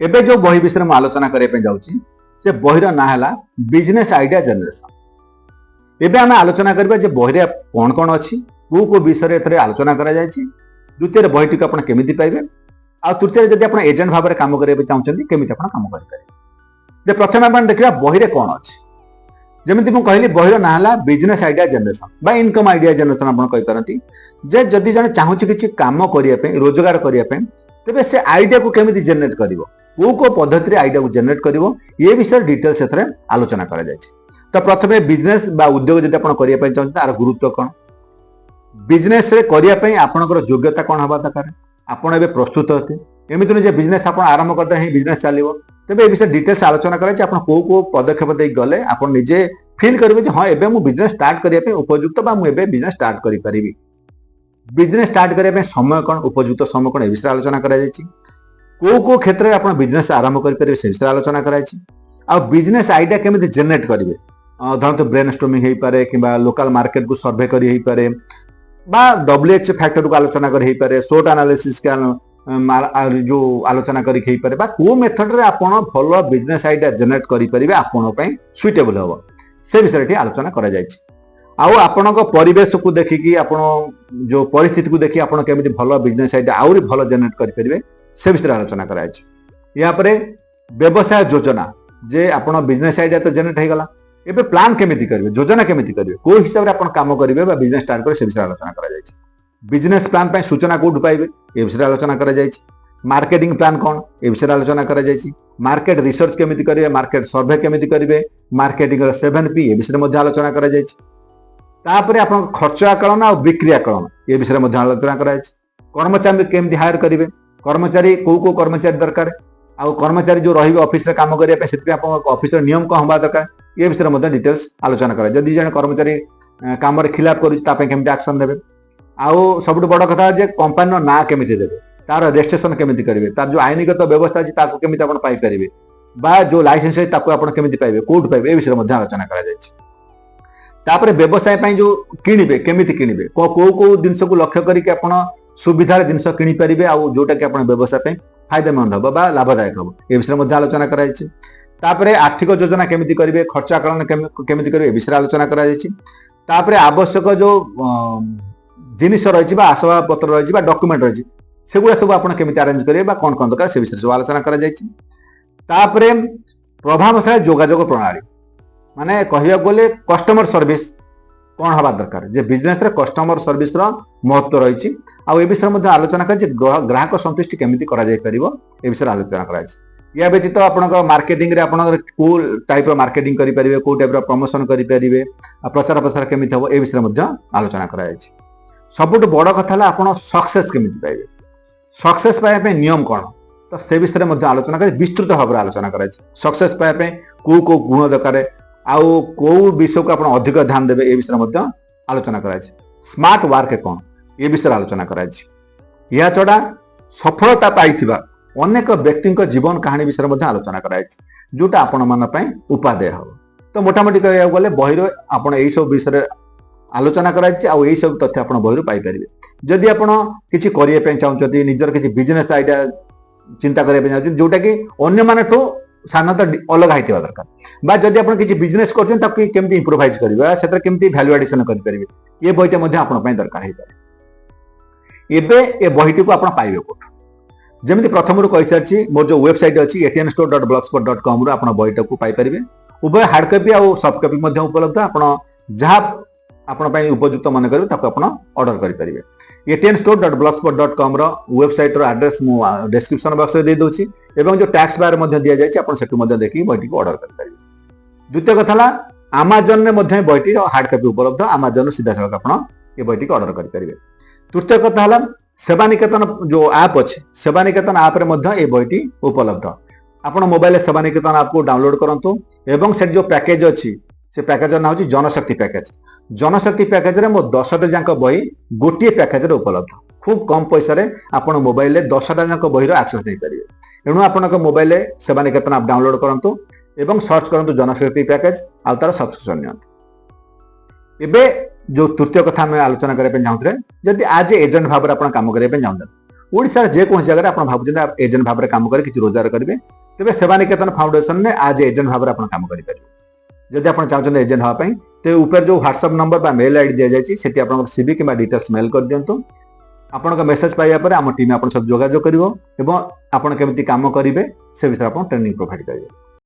एबे जो बही विषय में आलोचना करने जाऊँगी से बहीर ना है बिजनेस आइडिया जनरेशन। एबे आम आलोचना करबा जे बही कौन कौन अच्छी को विषय आलोचना करा जायछि। द्वितीय बहीटी को आप केमिति पाइबे आ तृतीय जदि आप एजेंट भाव में काम करबा चाहछन्ती केमिति आप काम करि पारे। प्रथम आप देखा बही कौन अच्छी जमी मुझे कहली बहीर ना है बिजनेस आइडिया जनरेशन बा इनकम आइडिया जनरेशन आप कहींपारती जे जदि जन चाहूँ किसी काम करने रोजगार करने तेरे से आइडिया को केमिति जेनेरेट करिवो को पद्धति आइडिया को जेनेरेट करिवो ये विषय डिटेल्स एथरे आलोचना करा जायछि। तो प्रथमे बिजनेस बा उद्योग जदि आपण करिया पय चाहते तार गुरुत्व कौन बिजनेस रे करिया पय आपनकर योग्यता कौन हबा दरकार आपण एबे प्रस्तुत होते एमिति न जे बिजनेस आपण आरंभ करते ही बिजनेस चलिवो तेबे ए विषय डिटेल्स आलोचना करा जे आपण को पदक्षेप दे गले आपण निजे फील करिवे जे हां एबे मु बिजनेस स्टार्ट करिया पय उपयुक्त बा मु एबे बिजनेस स्टार्ट करि परिबी। बिजनेस स्टार्ट करिया पय समय कौन उपयुक्त समय कौन ए विषय आलोचना करा जायछि। को क्षेत्र में आप बिजनेस आरंभ करेंगे से विषय आलोचना कराई। आ बिजनेस आइडिया केमिति जेनेरेट करेंगे धरत ब्रेन स्टॉर्मिंग हो पारे कि लोकल मार्केट को सर्वे करी पारे बा WH फैक्टर को आलोचना करें शॉर्ट एनालिसिस का जो आलोचना करी पारे बा को मेथड रे आपण भलो बिजनेस आइडिया जेनेरेट करि परिबे आपण पय सुइटेबल हो से विषय आलोचना करा जायछि। आउ आपणक परिवेश को देखिकी आपण जो परिस्थिति को देखि आपण केमिति भलो बिजनेस आइडिया आउरी भलो जेनेरेट करि परिबे से विषय आलोचना कराई। या परे व्यवसाय योजना जे आपण बिजनेस आइडिया तो जेनेरेट हो गला एबे प्लान केमिति करिवे योजना केमिति करिवे को हिसाब रे आपण काम करिवे बा बिजनेस स्टार्ट करे से विषय आलोचना करा जायछि। बिजनेस प्लान पय सूचना कोड पाइबे ए विषय आलोचना करा जायछि। मार्केटिंग प्लान कोन ए विषय आलोचना करा जायछि। मार्केट रिसर्च केमिति करिवे मार्केट सर्वे केमिति करिवे मार्केटिंग रो 7P ए विषय मध्ये आलोचना करा जायछि। तापरे आपण खर्च आकलन आ बिक्री आकलन ए विषय मध्ये आलोचना करा जायछि। कर्मचारी केमिति हायर करिवे कर्मचारी को कर्मचारी दरकार आउ कर्मचारी जो रही ऑफिस रे काम करिया पे ऑफिस रो नियम कौन हवा दरकार ये विषय में डिटेल्स आलोचना करा। जदि जन कर्मचारी काम रे खिलाफ करू तापे केमिति एक्शन नेबे आउ सबटु बड़ कथा जे कंपनी रो ना केमिति देबे तार रजिस्ट्रेशन केमिति करिवे तार जो आईनगत व्यवस्था अछि ताको केमिति आपण पाई परिबे बा जो लाइसेंस अछि ताको आपण केमिति पाइबे कोड पाइबे ए विषय में आलोचना करा जायछि। तापरे व्यवसाय पय जो किनिबे केमिति किनिबे को जिंस को लक्ष्य करिके आपण सुविधार जिनस किनी पारिबे आउ जोटा कि आपण व्यवसाय पे फायदेमंद हो बा लाभदायक हो ए विषय में आलोचना कराई छै। तापरे आर्थिक योजना केमिति करिवे खर्च आकलन केमिति करिवे ए विषय आलोचना कराई छै। तापरे आवश्यक जो जिनिस रहिछि बा आसबाब पत्र रहिछि बा डॉक्यूमेंट रहिछि सेगुडा सब आपण केमिति अरेंज करिवे बा कोन कोन दरकार से विषय सब आलोचना करा जाय छै। तापरे प्रभावशाली जोगाजोग प्रणाली माने कहिया गले कस्टमर सर्विस कौन हवा दरकार जे बिजनेस रे कस्टमर सर्विस रो महत्व रही आ विषय में आलोचना कर ग्राहक संतुष्टि केमिति करा जाय परिबो ए विषय आलोचना कराई। या व्यतीत आपनक मार्केटिंग रे आपनक को टाइप रो मार्केटिंग करि परिबे को टाइप रो प्रमोशन करि परिबे प्रचार प्रसार केमिति हो ए विषय में आलोचना कराई। सबुठ बड़ कथा ला आपण सक्सेस केमिति पाइबे सक्सेस पाए पे नियम कौन तो से विषय में आलोचना कर विस्तृत भाव आलोचना कराई। सक्सेस पाए पे को गुण दरकार आउ को विषय को आप अधिक ध्यान देवे ए विषय में आलोचना कराई। स्मार्ट वर्क कौन ये विषय आलोचना कराई। या छड़ा सफलता पाइथिबा अनेक व्यक्ति जीवन कहानी विषय में आलोचना कराई जोटा आपण मान पय उपादेय हो। तो मोटामोटी कहया गले बहिर आपण एई सब विषय आलोचना कराई आउ एई सब तथ्य आपण बहिर पाई परिबे। जदि आपण किछि करिए पे चाहउछथि निजर किछि बिजनेस आइडिया चिंता करिए पे चाहउछथि जोटा कि अन्य मानठो साधारणतः अलग हाइथिबा दरकार बा जदि आपण किछि बिजनेस करछन ताकि केमति इंप्रूवाइज करिवे सेतर केमति वैल्यू एडिशन करि परिबे ये बहिटा मध्ये आपण पय दरकार हे पारे। एबे ए बहिटी को आपण पाइबे कोठ जेमिति प्रथम रु कहि सारछि मोर जो वेबसाइट अछि atnstore.blogspot.com रु आपण बहिटा को पाई परिबे। उभय हार्ड कॉपी आ सॉफ्ट कॉपी मध्ये उपलब्ध आपण जहा आपण पय उपयुक्त मन करिवे ताको आपण ऑर्डर करि परिबे। atnstore.blogspot.com रो वेबसाइट रो एड्रेस मु डिस्क्रिप्शन बॉक्स रे दे दोछि एवं जो टैक्स बार मध्ये दिया जाय छै आपण सेटु मध्ये देखि बहिटी को ऑर्डर करि परिबे। द्वितीय कथा ला Amazon ने मध्ये बहिटी रो हार्ड कॉपी उपलब्ध Amazon रो सीधा सळक आपण ए बहिटी को ऑर्डर करि परिबे। तृतीय कथा ला सेवा निकेतन जो ऐप अछि सेवा निकेतन ऐप रे मध्ये ए बहिटी उपलब्ध आपण मोबाइल सेवा निकेतन ऐप को डाउनलोड करंतु एवं से जो पैकेज अछि से पैकेज ना होची जनशक्ति पैकेज। जनशक्ति पैकेज रे मो 10टा जांक बही गोटे पैकेज रे उपलब्ध खूब कम पैसा रे आपण मोबाइल रे 10टा जांक बही रो एक्सेस नै परिबे। एणु आपण मोबाइल रे सेवा निकेतन ऐप डाउनलोड करंतु एवं सर्च करंतु जनशक्ति पैकेज आ तार सब्सक्रिप्शन नियंतु। एबे जो तृतीय कथा में आलोचना करे पे चाहूतरे जदि आज एजेंट भाव रे आपण काम करे पे चाहूतरे ओडिशा जेकोसी जगह आप भावुं एजेंट भाव में काम कर रोजगार करेंगे तेज सेवानिकेतन फाउंडेशन ने आज एजेंट भाव में आप काम करेंगे जदि आप चाहते एजेंट हाँपाई तो ऊपर जो व्हाट्सएप नंबर बा मेल आईडी दि जाए आप सीवी कि डिटेल्स मेल कर दिंतु आपण मेसेज पाइबा आम टीम आप जोगाजोग कर केमी काम करेंगे से विषय आप ट्रेनिंग प्रोवाइड करेंगे।